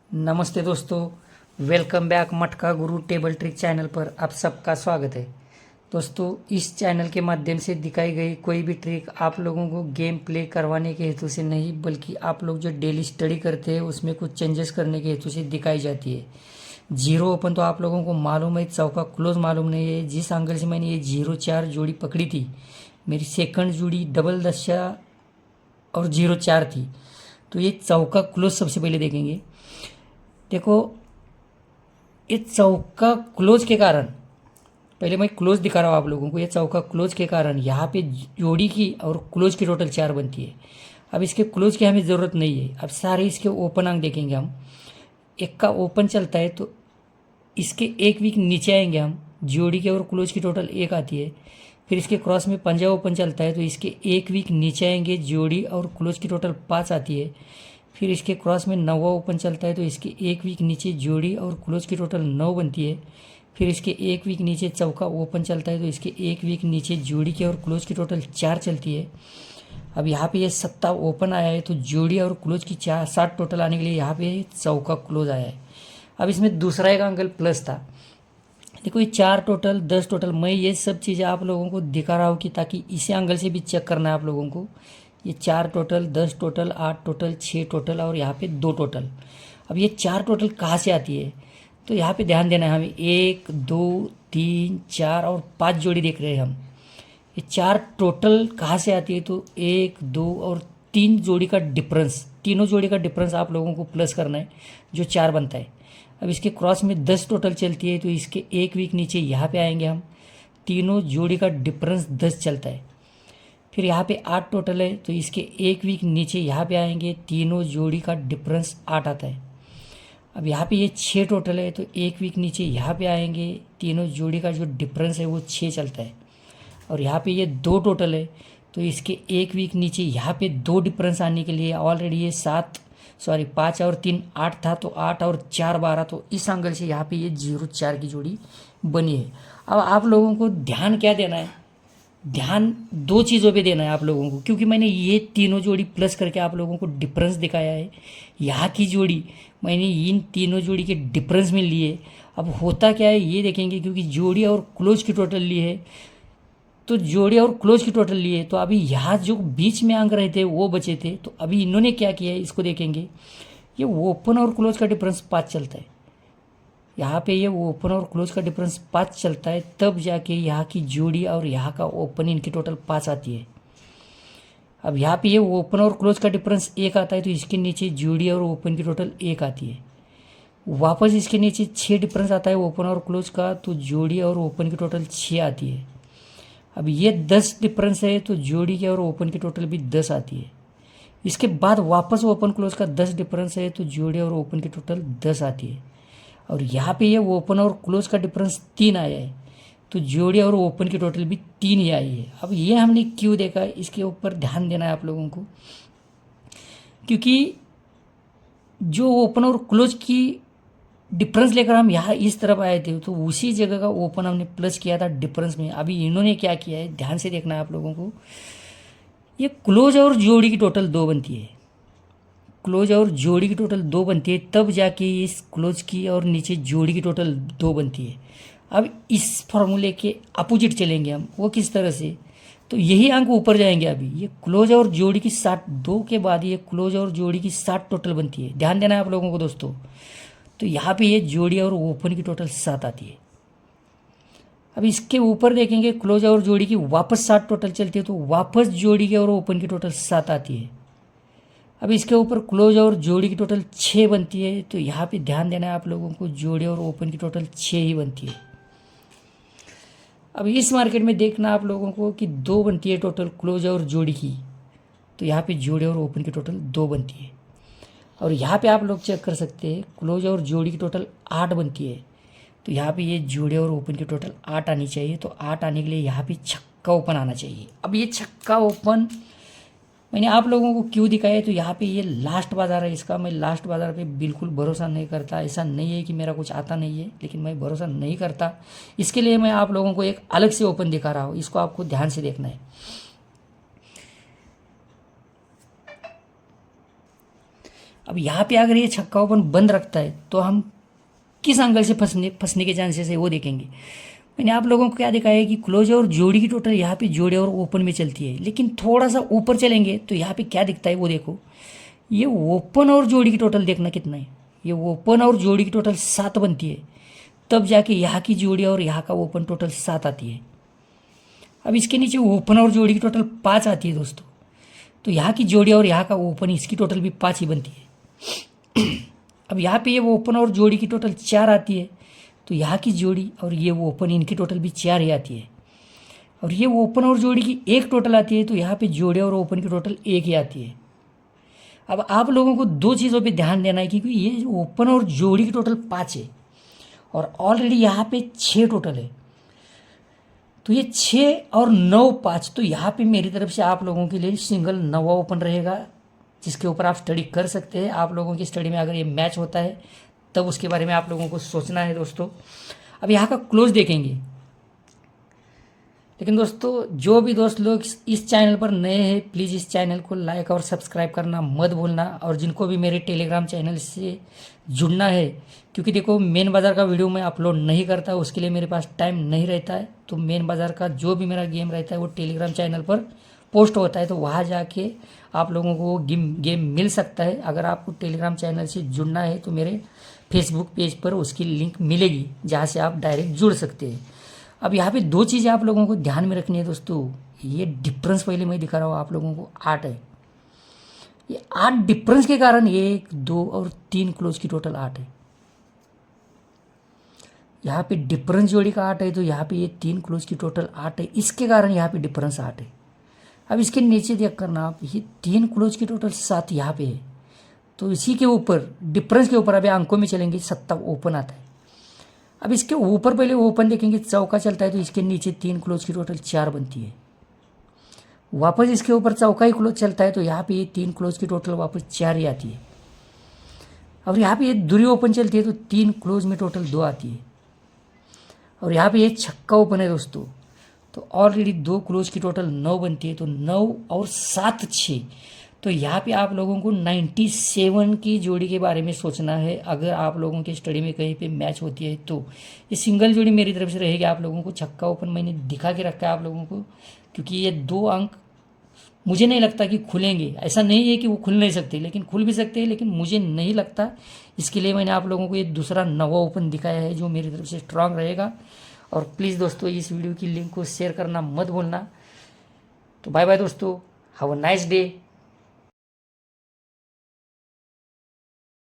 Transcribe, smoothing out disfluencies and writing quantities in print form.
नमस्ते दोस्तों, welcome back मटका गुरु टेबल ट्रिक चैनल पर आप सबका स्वागत है। दोस्तों, इस चैनल के माध्यम से दिखाई गई कोई भी ट्रिक आप लोगों को गेम प्ले करवाने के हेतु से नहीं, बल्कि आप लोग जो डेली स्टडी करते हैं उसमें कुछ चेंजेस करने के हेतु से दिखाई जाती है। जीरो ओपन तो आप लोगों को मालूम है, चौका क्लोज मालूम नहीं है। जिस एंगल से मैंने ये 0-4 जोड़ी पकड़ी थी, मेरी सेकंड जोड़ी डबल दशा और 0-4 थी, तो ये चौका क्लोज सबसे पहले देखेंगे। देखो, ये चौका क्लोज के कारण, पहले मैं क्लोज दिखा रहा हूँ आप लोगों को। ये चौका क्लोज के कारण यहाँ पे जोड़ी की और क्लोज की टोटल 4 बनती है। अब इसके क्लोज की हमें ज़रूरत नहीं है। अब सारे इसके ओपन अंक देखेंगे हम। एक का ओपन चलता है तो इसके एक वीक नीचे आएंगे हम। जोड़ी के और क्लोज की टोटल 1 आती है। फिर इसके क्रॉस में पंजा ओपन चलता है तो इसके एक वीक नीचे आएंगे। जोड़ी और क्लोज की टोटल 5 आती है। फिर इसके क्रॉस में नवा ओपन चलता है तो इसके एक वीक नीचे जोड़ी और क्लोज की टोटल 9 बनती है। फिर इसके एक वीक नीचे चौका ओपन चलता है तो इसके एक वीक नीचे जोड़ी की और क्लोज की टोटल 4 चलती है। अब यहाँ पे ये 7 ओपन आया है तो जोड़ी और क्लोज की 7 टोटल आने के लिए यहाँ पे चौका क्लोज आया है। अब इसमें दूसरा एक एंगल प्लस था। देखो, ये 4 टोटल 10 टोटल, मैं ये सब चीज़ें आप लोगों को दिखा रहा हूँ कि ताकि इसी एंगल से भी चेक करना है आप लोगों को। ये 4 टोटल 10 टोटल 8 टोटल 6 टोटल और यहाँ पे 2 टोटल। अब ये 4 टोटल कहाँ से आती है, तो यहाँ पे ध्यान देना है हमें। 1 2 3 4 और 5 जोड़ी देख रहे हैं हम। ये 4 टोटल कहाँ से आती है, तो 1 2 और 3 जोड़ी का डिफरेंस, तीनों जोड़ी का डिफरेंस आप लोगों को प्लस करना है, जो 4 बनता है। अब इसके क्रॉस में 10 टोटल चलती है तो इसके एक वीक नीचे यहाँ पे आएंगे हम। तीनों जोड़ी का डिफरेंस 10 चलता है। फिर यहाँ पे 8 टोटल है तो इसके एक वीक नीचे यहाँ पे आएंगे। तीनों जोड़ी का डिफरेंस 8 आता है। अब यहाँ पे ये 6 टोटल है तो एक वीक नीचे यहाँ पे आएंगे। तीनों जोड़ी का जो डिफरेंस है वो 6 चलता है। और यहाँ पे ये 2 टोटल है तो इसके एक वीक नीचे यहाँ पे 2 डिफरेंस आने के लिए ऑलरेडी ये 5 और 3 8 था, तो 8 और 4 12, तो इस एंगल से यहाँ पे ये 0-4 की जोड़ी बनी है। अब आप लोगों को ध्यान क्या देना है, ध्यान 2 चीज़ों पे देना है आप लोगों को, क्योंकि मैंने ये तीनों जोड़ी प्लस करके आप लोगों को डिफरेंस दिखाया है। यहाँ की जोड़ी मैंने इन तीनों जोड़ी के डिफरेंस में लिए। अब होता क्या है ये देखेंगे, क्योंकि जोड़ी और क्लोज की टोटल ली है, तो जोड़ी और क्लोज की टोटल लिए, तो अभी यहाँ जो बीच में अंक रहे थे वो बचे थे, तो अभी इन्होंने क्या किया है इसको देखेंगे। ये ओपन और क्लोज का डिफरेंस 5 चलता है। यहाँ पे ये ओपन और क्लोज का डिफरेंस 5 चलता है, तब जाके यहाँ की जोड़ी और यहाँ का ओपन इनकी टोटल 5 आती है। अब यहाँ पे ये ओपन और क्लोज का डिफरेंस 1 आता है तो इसके नीचे जोड़ी और ओपन की टोटल 1 आती है। वापस इसके नीचे 6 डिफरेंस आता है ओपन और क्लोज का, तो जोड़ी और ओपन की टोटल 6 आती है। अब ये 10 डिफरेंस है तो जोड़ी के और ओपन की टोटल भी 10 आती है। इसके बाद वापस ओपन क्लोज का 10 डिफरेंस है तो जोड़ी और ओपन की टोटल 10 आती है। और यहाँ पे ये ओपन और क्लोज का डिफरेंस 3 आया है तो जोड़ी और ओपन की टोटल भी 3 ही आई है। अब ये हमने क्यों देखा, इसके ऊपर ध्यान देना है आप लोगों को, क्योंकि जो ओपन और क्लोज की डिफरेंस लेकर हम यहाँ इस तरफ आए थे तो उसी जगह का ओपन हमने प्लस किया था डिफरेंस में। अभी इन्होंने क्या किया है, ध्यान से देखना है आप लोगों को। ये क्लोज और जोड़ी की टोटल 2 बनती है। क्लोज और जोड़ी की टोटल 2 बनती है, तब जाके इस क्लोज की और नीचे जोड़ी की टोटल 2 बनती है। अब इस फॉर्मूले के अपोजिट चलेंगे हम। वो किस तरह से, तो यही अंक ऊपर जाएंगे। अभी ये क्लोज और जोड़ी की 2 के बाद ये क्लोज और जोड़ी की 7 टोटल बनती है। ध्यान देना है आप लोगों को दोस्तों। तो यहाँ पे ये जोड़ी और ओपन की टोटल 7 आती है। अब इसके ऊपर देखेंगे, क्लोज और जोड़ी की वापस 7 टोटल चलती है तो वापस जोड़ी की और ओपन की टोटल 7 आती है। अब इसके ऊपर क्लोज और जोड़ी की टोटल 6 बनती है, तो यहाँ पे ध्यान देना है आप लोगों को, जोड़ी और ओपन की टोटल 6 ही बनती है। अब इस मार्केट में देखना आप लोगों को कि 2 बनती है टोटल क्लोज और जोड़ी की, तो यहाँ पे जोड़ी और ओपन की टोटल 2 बनती है। और यहाँ पे आप लोग चेक कर सकते हैं, क्लोज और जोड़ी की टोटल 8 बनती है, तो यहाँ पे ये जोड़ी और ओपन की टोटल 8 आनी चाहिए। तो 8 आने के लिए यहाँ पे छक्का ओपन आना चाहिए। अब ये छक्का ओपन मैंने आप लोगों को क्यों दिखाया, तो यहाँ पे ये लास्ट बाज़ार है इसका। मैं लास्ट बाज़ार पे बिल्कुल भरोसा नहीं करता। ऐसा नहीं है कि मेरा कुछ आता नहीं है, लेकिन मैं भरोसा नहीं करता। इसके लिए मैं आप लोगों को एक अलग से ओपन दिखा रहा हूँ, इसको आपको ध्यान से देखना है। अब यहाँ पे अगर ये छक्का ओपन बंद रखता है तो हम किस एंगल से फंसने के चांसेस है वो देखेंगे। मैंने आप लोगों को क्या दिखाया है कि क्लोज और जोड़ी की टोटल यहाँ पे जोड़े और ओपन में चलती है, लेकिन थोड़ा सा ऊपर चलेंगे तो यहाँ पे क्या दिखता है वो देखो। ये ओपन और जोड़ी की टोटल देखना कितना है, ये ओपन और जोड़ी की टोटल 7 बनती है, तब जाके यहाँ की जोड़ी और यहाँ का ओपन टोटल 7 आती है। अब इसके नीचे ओपन और जोड़ी की टोटल 5 आती है दोस्तों, तो यहाँ की जोड़ी और यहाँ का ओपन इसकी टोटल भी 5 ही बनती है। अब यहाँ पे ये ओपन और जोड़ी की टोटल 4 आती है, तो यहाँ की जोड़ी और ये ओपन इनकी टोटल भी 4 ही आती है। और ये ओपन और जोड़ी की 1 टोटल आती है, तो यहाँ पे जोड़े और ओपन की टोटल 1 ही आती है। अब आप लोगों को 2 चीज़ों पे ध्यान देना है, क्योंकि ये ओपन और जोड़ी की टोटल 5 है और ऑलरेडी यहाँ पे 6 टोटल है, तो ये 6 और 9 5, तो यहाँ पे मेरी तरफ से आप लोगों के लिए सिंगल 9वां ओपन रहेगा, जिसके ऊपर आप स्टडी कर सकते हैं। आप लोगों की स्टडी में अगर ये मैच होता है तब उसके बारे में आप लोगों को सोचना है दोस्तों। अब यहाँ का क्लोज देखेंगे, लेकिन दोस्तों जो भी दोस्त लोग इस चैनल पर नए हैं प्लीज़ इस चैनल को लाइक और सब्सक्राइब करना मत भूलना, और जिनको भी मेरे टेलीग्राम चैनल से जुड़ना है, क्योंकि देखो मेन बाज़ार का वीडियो मैं अपलोड नहीं करता, उसके लिए मेरे पास टाइम नहीं रहता है, तो मेन बाज़ार का जो भी मेरा गेम रहता है वो टेलीग्राम चैनल पर पोस्ट होता है, तो वहाँ जाके आप लोगों को गेम मिल सकता है। अगर आपको टेलीग्राम चैनल से जुड़ना है तो मेरे फेसबुक पेज पर उसकी लिंक मिलेगी, जहाँ से आप डायरेक्ट जुड़ सकते हैं। अब यहाँ पे 2 चीज़ें आप लोगों को ध्यान में रखनी है दोस्तों। ये डिफरेंस पहले मैं दिखा रहा हूँ आप लोगों को 8 है, ये 8 डिफरेंस के कारण 1 2 और 3 क्लोज की टोटल 8 है। यहाँ पे डिफरेंस जोड़ी का 8 है, तो यहाँ पे ये 3 क्लोज की टोटल 8 है, इसके कारण यहाँ पे डिफरेंस 8 है। अब इसके नीचे देख करना आप, ये 3 क्लोज की टोटल 7 यहाँ पे है, तो इसी के ऊपर डिफरेंस के ऊपर अभी अंकों में चलेंगे 7 ओपन आता है। अब इसके ऊपर पहले ओपन देखेंगे, चौका चलता है, तो इसके नीचे 3 क्लोज की टोटल 4 बनती है। वापस इसके ऊपर चौका ही क्लोज चलता है, तो यहाँ पे ये 3 क्लोज की टोटल वापस 4 ही आती है। और यहाँ पे ये दूरी ओपन चलती है, तो 3 क्लोज में टोटल 2 आती है। और यहाँ पे ये छक्का ओपन है दोस्तों, तो ऑलरेडी 2 क्लोज की टोटल 9 बनती है, तो 9 और 7 6, तो यहाँ पे आप लोगों को 97 की जोड़ी के बारे में सोचना है। अगर आप लोगों की स्टडी में कहीं पे मैच होती है तो ये सिंगल जोड़ी मेरी तरफ से रहेगी। आप लोगों को छक्का ओपन मैंने दिखा के रखा है आप लोगों को, क्योंकि ये 2 अंक मुझे नहीं लगता कि खुलेंगे। ऐसा नहीं है कि वो खुल नहीं सकते, लेकिन खुल भी सकते हैं, लेकिन मुझे नहीं लगता। इसके लिए मैंने आप लोगों को ये दूसरा 9वां ओपन दिखाया है, जो मेरी तरफ से स्ट्रांग रहेगा। और प्लीज़ दोस्तों इस वीडियो की लिंक को शेयर करना मत भूलना। तो बाय बाय दोस्तों, हैव अ नाइस डे।